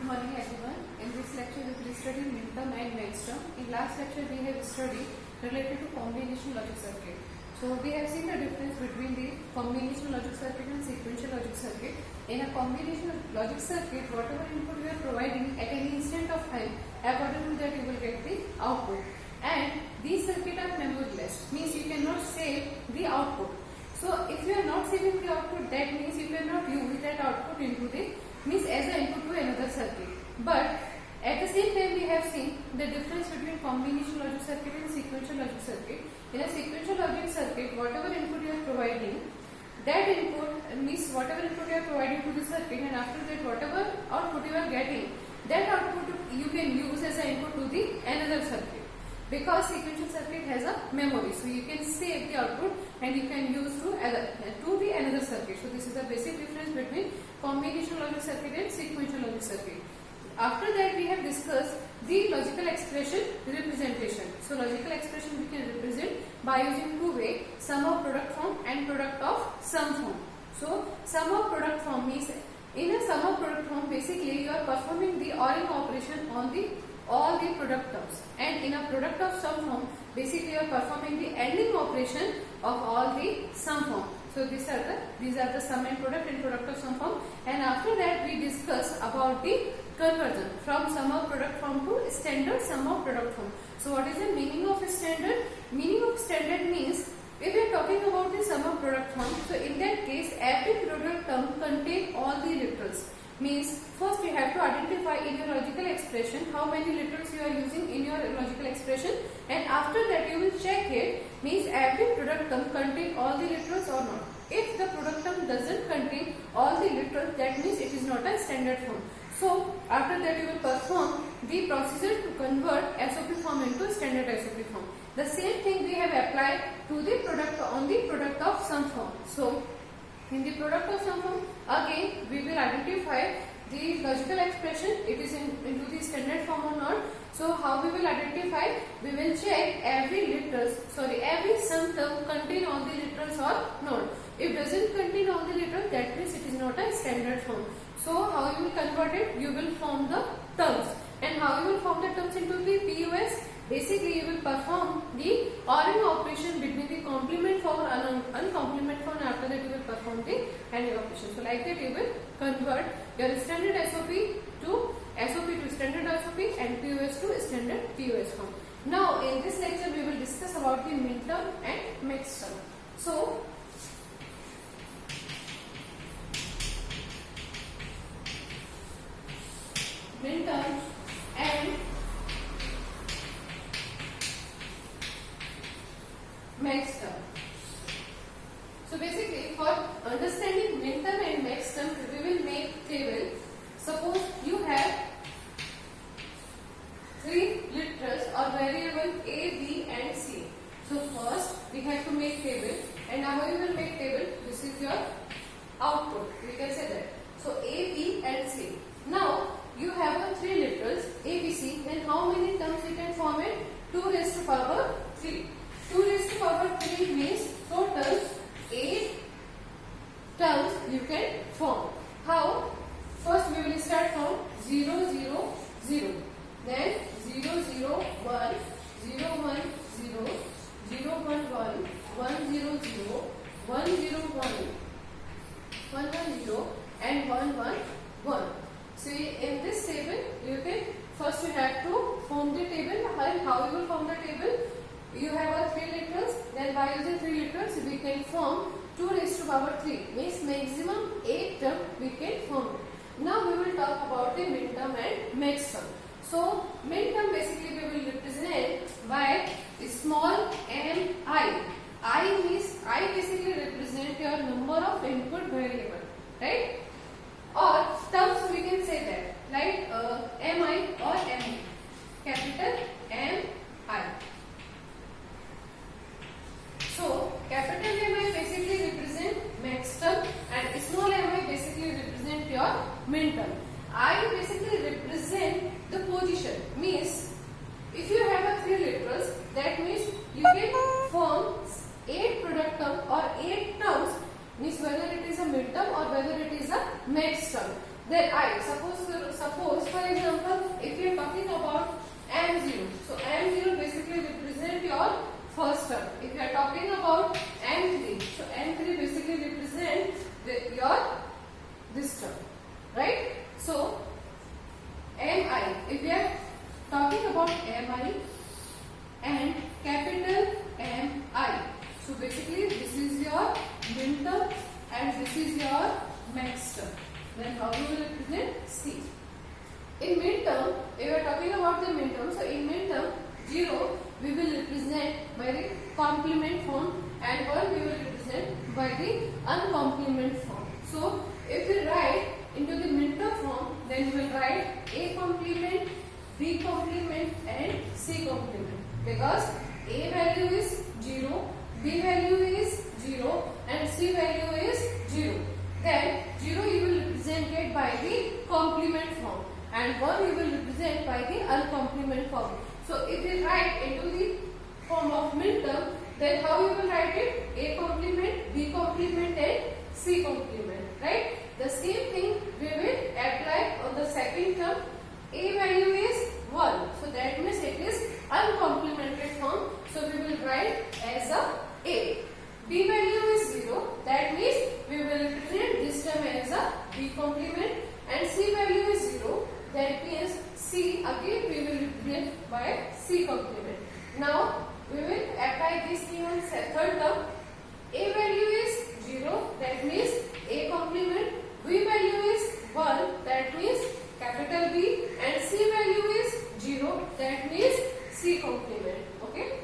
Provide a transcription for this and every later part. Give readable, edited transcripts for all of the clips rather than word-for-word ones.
morning everyone. In this lecture we will study minterm and maxterm. In last lecture we have studied related to combination logic circuit. So we have seen the difference between the combination logic circuit and sequential logic circuit. In a combination logic circuit, whatever input you are providing at any instant of time, according to that you will get the output. And these circuits are memoryless, means you cannot save the output. So if you are not saving the output, that means you cannot use that output into the means as an input to another circuit. But at the same time we have seen the difference between combination logic circuit and sequential logic circuit. In a sequential logic circuit, whatever input you are providing, that input means whatever input you are providing to the circuit, and after that whatever output you are getting, that output you can use as an input to the another circuit. Because sequential circuit has a memory, so you can save the output and you can use to the another circuit. So this is the basic difference between combination logic circuit and sequential logic circuit. After that we have discussed the logical expression representation. So logical expression we can represent by using two ways: sum of product form and product of sum form. So sum of product form means in a sum of product form basically you are performing the ORing operation on the all the product terms, and in a product of sum form basically you are performing the ending operation of all the sum form. So these are the sum and product of sum form. And after that we discuss about the conversion from sum of product form to standard sum of product form. So what is the meaning of standard? Meaning of standard means if we are talking about the sum of product form, so in that case every product term contain all the literals. Means first you have to identify in your logical expression how many literals you are using in your logical expression, and after that you will check it, means every product term contain all the literals or not. If the product term doesn't contain all the literals, that means it is not a standard form. So after that you will perform the procedure to convert SOP form into standard SOP form. The same thing we have applied to the product on the product of sum form. So in the product of sum form, again we will identify the logical expression, it is into the standard form or not. So how we will identify? We will check every sum term contain all the literals or not. If doesn't contain all the literals, that means it is not a standard form. So how you will convert it? You will form the terms. And how you will form the terms into the POS? Basically you will perform the ORing operation between the complement form and uncomplement form, and after that you will perform the AND operation. So like that you will convert your standard SOP to standard SOP and POS to standard POS form. Now in this lecture we will discuss about the minterm and maxterm. So minterm and maxterm. So basically for understanding minterm and maxterm we will make table. Suppose you have three literals or variable A, B and C. So first we have to make table, and how you will make table? This is your output, we can say that. So A, B and C. Now you have three literals A, B, C. Then how many terms you can form it? 2 raised to power 3. 2 raised to power 3 means total 8 terms you can form. How? First we will start from 0, 0, 0. Then 0, 0, 1, 0, 1, 0, 0, 1, 1, 1, 0, 0, 1, 0, 1, 1, 1, 0 and 1, 1, 1. So in this table you can first you have to form the table. And how you will form the table? You have 3 literals, then by using 3 literals we can form 2 raised to power 3, means maximum 8 term we can form it. Now we will talk about the minterm and maxterm. So minterm basically we will represent by small m I. I means I basically represent your number of input variable, right? Or terms we can say that like mi or mi, capital M I. So capital Mi basically represent maxterm and small mi basically represent your minterm. I basically represent the position, means if you have 3 literals, that means you can form 8 product term or 8 terms, means whether it is a minterm or whether it is a maxterm. then I. Suppose for example, if you are talking about M0, so M0 basically represent your first term. If you are talking about M3, so M3 basically represent your this term, right? So Mi, if we are talking about Mi and capital Mi, so basically this is your min term and this is your max term. Then how you will represent C? In min term, if we are talking about the min term, so in min term 0 we will represent by the complement form and 1 we will represent by the uncomplement form. So if we write into the min term form, then we will write A complement, B complement and C complement, because A value is 0, B value is 0 and C value is 0. Then 0 you will represented by the complement form and 1 you will represent by the uncomplement form. So if we write into the form of min term, then how you will write it? A complement, B complement and C complement, right? The same thing we will apply on the second term. A value is 1, so that means it is uncomplemented form, so we will write as A. B value is 0, that means we will represent this term as a B complement, and C value is 0, that means C again we will represent by C complement. Now we will apply this thing on third term. A value is 0, that means A complement, B value is 1, that means capital B, and C value is 0, that means C complement. Okay.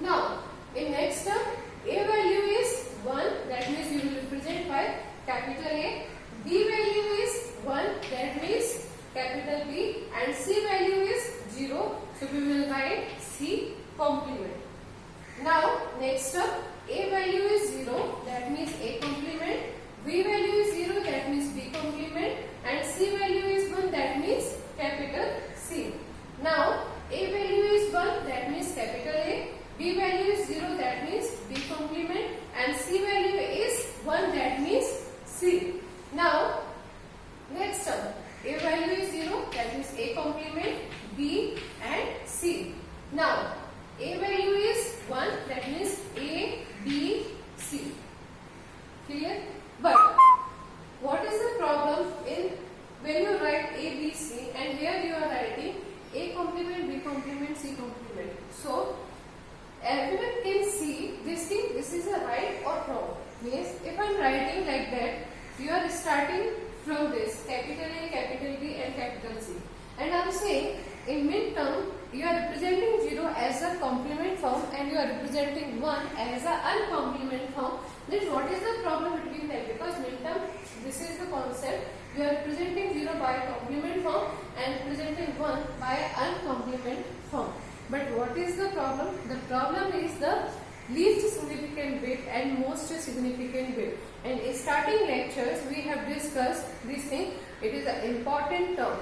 Now in next term, A value is 1, that means you will represent by capital A, B value is 1, that means capital B, and C value is 0, so we will write C complement. Now next term, A value is 0, that means A complement, B value is 0, that means B complement, and C value is 1, that means capital C. Now A value is 1, that means capital A, B value is 0, that means B complement, and C value is 1, that means C. Now next term, A value is 0, that means A complement, B and C. Now A value is 1, that means A, B, C. Clear? But what is the problem in when you write A, B, C and here you are writing A complement, B complement, C complement. So everyone can see this thing, this is a right or wrong. Means if I am writing like that, you are starting from this capital A, capital B and capital C. And I am saying in min term you are representing 0 as a complement form and you are representing 1 as a uncomplement form. Then what is the problem between them? Because min term, this is the concept, you are representing 0 by complement form and representing 1 by uncomplement form. But what is the problem? The problem is the least significant bit and most significant bit. And in starting lectures we have discussed this thing. It is an important term,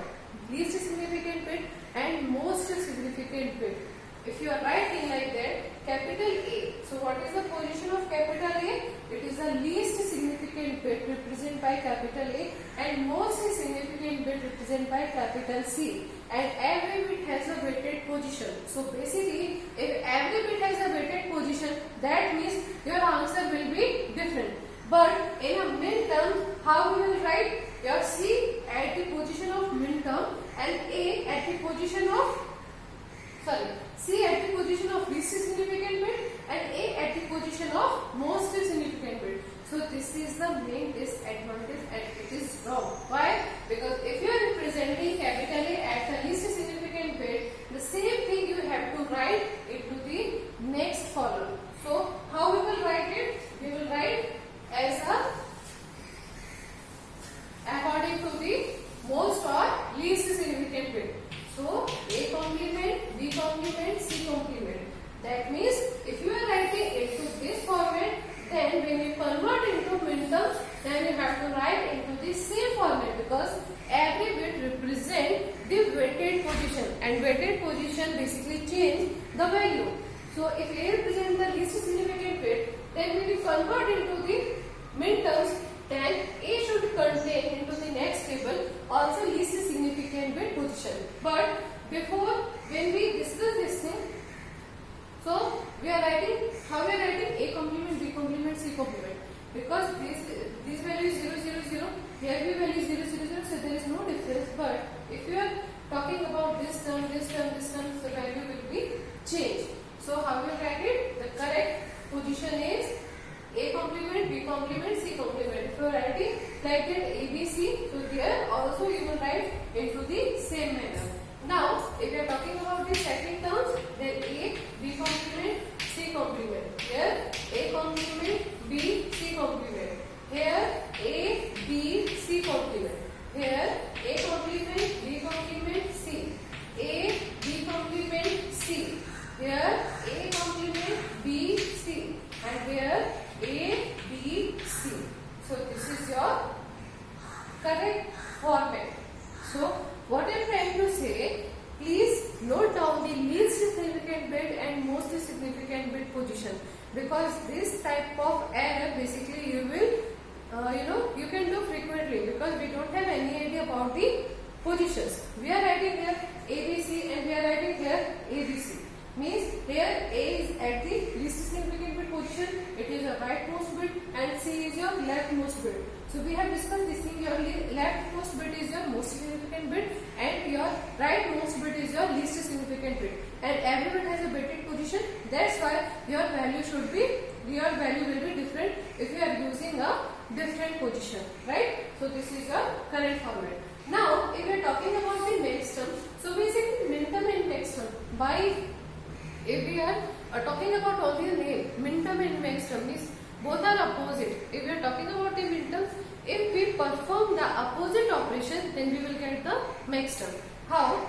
least significant bit and most significant bit. If you are writing like that, capital A, so what is the position of capital A? It is the least significant bit represented by capital A and most significant bit represented by capital C. And every bit has a weighted position. So basically, if every bit has a weighted position, that means your answer will be different. But in a min term, how we will write? Your C at the position of min term and A at the position of C at the position of least significant bit and A at the position of most significant bit. So this is the main disadvantage and it is wrong. Why? Because if you are representing capital A at the least significant bit, the same thing you have to write into the next column. So how we will write it? We will write as a according to the most or least significant bit. So A complement, B complement, C complement. That means if you are writing into this format, then when you convert into min terms, then you have to write into the same format because every bit represents the weighted position and weighted position basically change the value. So if A represents the least significant bit, then when you convert into the min terms, then A should contain into the next table, also least significant bit position. But before, when we discuss this thing, so we are writing, how we are writing A complement, B complement, C complement, because this value is 0 0 0, here B value is 0 0 0, so there is no difference. But if you are talking about this term, this term, this term, the value will be changed. So how we write it? The correct position is A complement, B complement, C complement. If you are writing like that A, B, C, so there also you will write into the same manner. Now, if we are talking about the second terms, then A, B complement, C complement. Here A complement, B, C complement. Here A, B, C complement. Here A complement, B complement, C. A, B complement, C. Here A complement, B, C. And here A, B, C. So this is your correct format. So what I am trying to say, please note down the least significant bit and most significant bit position, because this type of error basically you will you can do frequently, because we don't have any idea about the positions. We are writing here ABC and we are writing here ABC. Means here A is at the least significant bit position, it is a rightmost bit, and C is your leftmost bit. So we have discussed this thing, your leftmost bit is your most significant bit and your rightmost bit is your least significant bit, and every bit has a bited position. That's why your value will be different if you are using a different position, right? So this is your current format. Now if we are talking about the next term, so basically min term and next term, by if we are talking about only the name, min term and max term means both are opposite. If we are talking about the min terms, if we perform the opposite operation, then we will get the max term. How?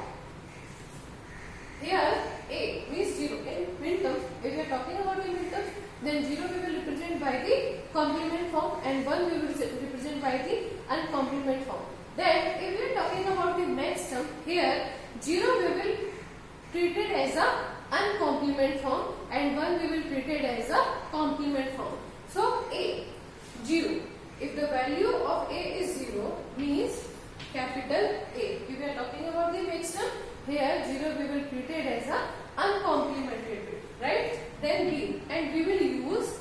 Here A means 0 in min terms. If we are talking about the min terms, then 0 we will represent by the complement form and 1 we will represent by the uncomplement form. Then if we are talking about the max term, here 0 we will treat it as a uncomplement form and 1 we will treat it as a complement form. So A 0. If the value of A is 0 means capital A. If we are talking about the max term, here 0 we will treat it as a uncomplimented bit, right? Then B, and we will use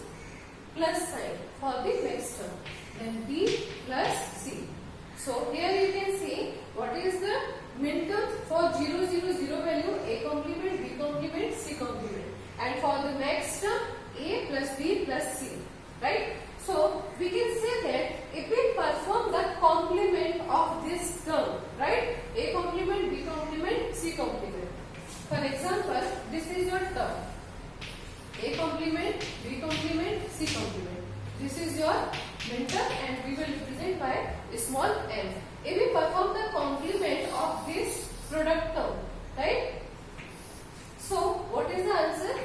plus sign for the max term. Then B plus C. So here you can see what is the min term for 0 0 0 value, A complement, B complement, C complement, and for the max term A plus B plus C, right? So we can say that if we perform the complement of this term, right? A complement, B complement, C complement. For example, this is your term. A complement, B complement, C complement. This is your min term and we will represent by a small m. If we perform the complement of this product term, right? So what is the answer?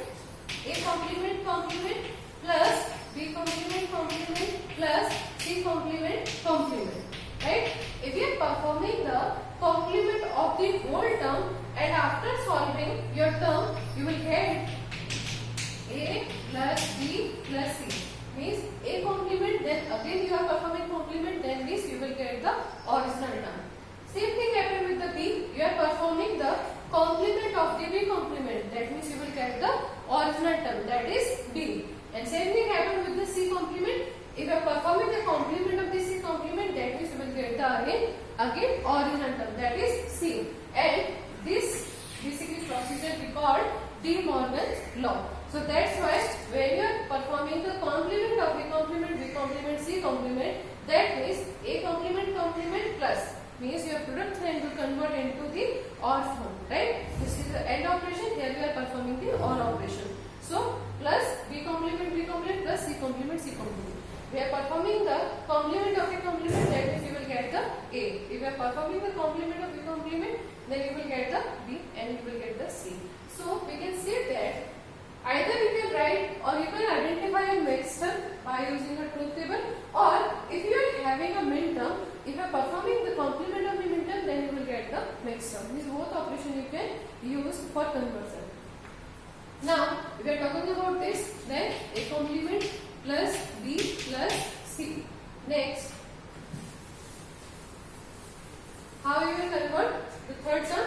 A complement complement plus B complement complement plus C complement complement, right? If you are performing the complement of the whole term and after solving your term, you will get A plus B plus C. Means A complement, then again you are performing complement, then means you will get the original term. Same thing happened with the B. You are performing the complement of the B complement, that means you will get the original term, that is B. And same thing happened with the C complement. If you are performing the complement of the C complement, that means you will get the again original term, that is C. And this basically procedure we call De Morgan's law. So that's why when you are performing the complement of A complement, B complement, C complement, that means A complement complement plus means your product sign will convert into the OR form, right? This is the AND operation. Here we are performing the OR operation. So plus B complement plus C complement. We are performing the complement of A complement, that means you will get the A. If you are performing the complement of B complement, then you will get the B and you will get the C. So we can say that either you can write or you can identify a max term by using a truth table, or if you are having a min term, if you are performing the complement of the min term, then you will get the max term. These both operations you can use for conversion. Now, if we are talking about this, then A complement plus B plus C. Next, Third sum,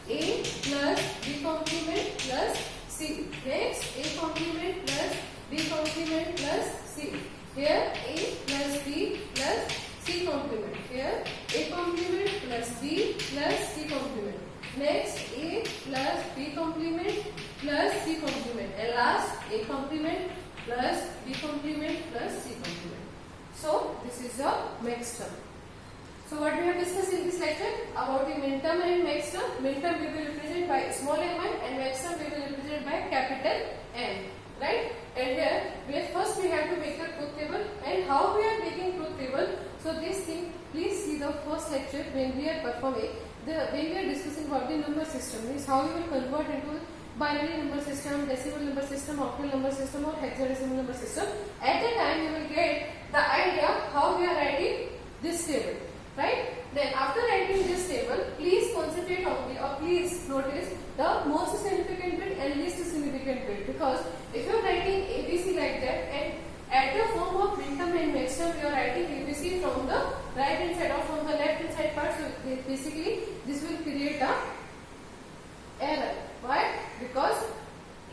A plus B complement plus C. Next, A complement plus B complement plus C. Here A plus B plus C complement. Here A complement plus B plus C complement. Next A plus B complement plus C complement. And last A complement plus B complement plus C complement. So this is your max term. So what we have discussed in this lecture about the min term and max term. Min term we will represent by small m1 and max term we will represent by capital M. Right? And here first we have to make the truth table. And how we are making truth table? So this thing, please see the first lecture when we are performing when we are discussing about the number system. Means how you will convert into binary number system, decimal number system, octal number system or hexadecimal number system. At the time you will get the idea how we are writing this table. Right? Then after writing this table, please concentrate on the or please notice the most significant bit and least significant bit, because if you are writing ABC like that and at the form of min term and max term you are writing ABC from the right hand side or from the left hand side part, so basically this will create a error. Why? Because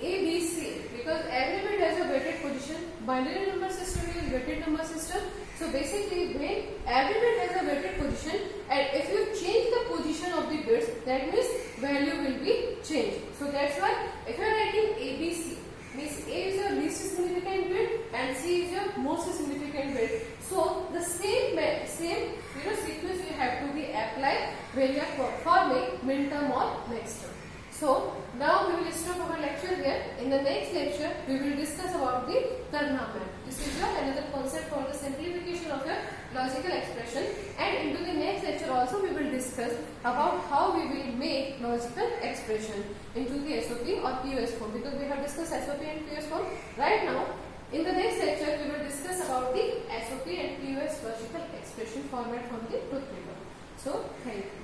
ABC, because every bit has a weighted position. Binary number system is weighted number system. So basically when every bit has a weighted position and if you change the position of the bits, that means value will be changed. So that's why if you are writing ABC, means A is your least significant bit and C is your most significant bit. So the same sequence you have to be applied when you are performing min term or max term. So now we will stop our lecture here. In the next lecture we will discuss about the Karnaugh map. This is your another concept for the simplification of your logical expression, and into the next lecture also we will discuss about how we will make logical expression into the SOP or POS form, because we have discussed SOP and POS form. Right now in the next lecture we will discuss about the SOP and POS logical expression format from the truth table. So thank you.